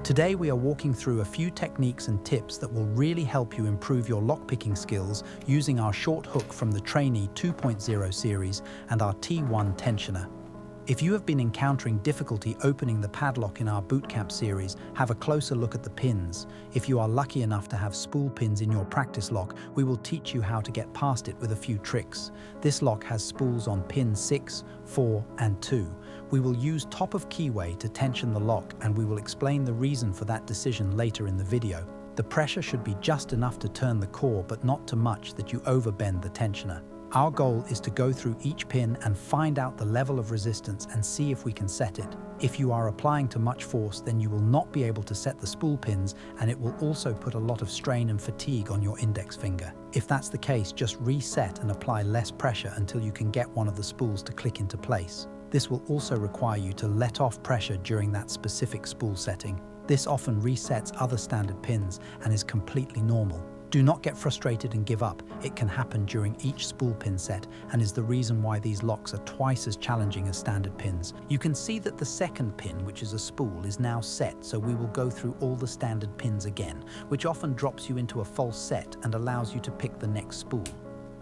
Today we are walking through a few techniques and tips that will really help you improve your lockpicking skills using our short hook from the Trainee 2.0 series and our T1 tensioner. If you have been encountering difficulty opening the padlock in our bootcamp series, have a closer look at the pins. If you are lucky enough to have spool pins in your practice lock, we will teach you how to get past it with a few tricks. This lock has spools on pins 6, 4, and 2. We will use top-of-keyway to tension the lock, and we will explain the reason for that decision later in the video. The pressure should be just enough to turn the core, but not too much that you overbend the tensioner. Our goal is to go through each pin and find out the level of resistance and see if we can set it. If you are applying too much force, then you will not be able to set the spool pins, and it will also put a lot of strain and fatigue on your index finger. If that's the case, just reset and apply less pressure until you can get one of the spools to click into place. This will also require you to let off pressure during that specific spool setting. This often resets other standard pins and is completely normal. Do not get frustrated and give up. It can happen during each spool pin set and is the reason why these locks are twice as challenging as standard pins. You can see that the second pin, which is a spool, is now set, so we will go through all the standard pins again, which often drops you into a false set and allows you to pick the next spool.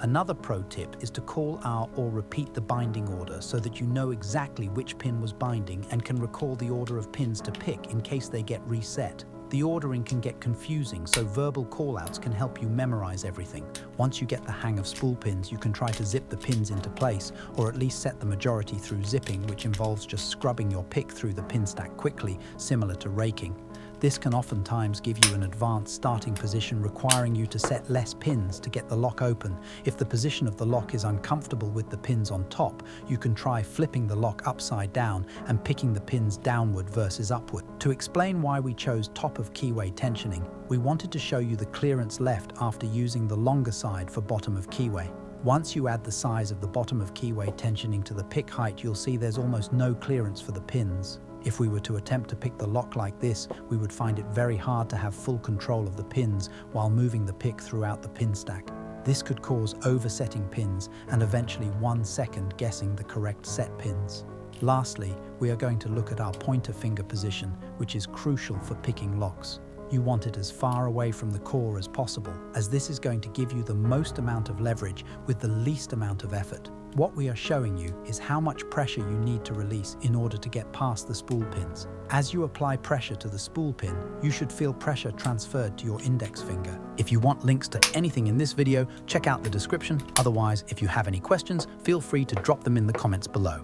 Another pro tip is to call out or repeat the binding order so that you know exactly which pin was binding and can recall the order of pins to pick in case they get reset. The ordering can get confusing, so verbal callouts can help you memorize everything. Once you get the hang of spool pins, you can try to zip the pins into place, or at least set the majority through zipping, which involves just scrubbing your pick through the pin stack quickly, similar to raking. This can oftentimes give you an advanced starting position, requiring you to set less pins to get the lock open. If the position of the lock is uncomfortable with the pins on top, you can try flipping the lock upside down and picking the pins downward versus upward. To explain why we chose top-of-keyway tensioning, we wanted to show you the clearance left after using the longer side for bottom-of-keyway. Once you add the size of the bottom-of-keyway tensioning to the pick height, you'll see there's almost no clearance for the pins. If we were to attempt to pick the lock like this, we would find it very hard to have full control of the pins while moving the pick throughout the pin stack. This could cause oversetting pins and eventually 1 second guessing the correct set pins. Lastly, we are going to look at our pointer finger position, which is crucial for picking locks. You want it as far away from the core as possible, as this is going to give you the most amount of leverage with the least amount of effort. What we are showing you is how much pressure you need to release in order to get past the spool pins. As you apply pressure to the spool pin, you should feel pressure transferred to your index finger. If you want links to anything in this video, check out the description. Otherwise, if you have any questions, feel free to drop them in the comments below.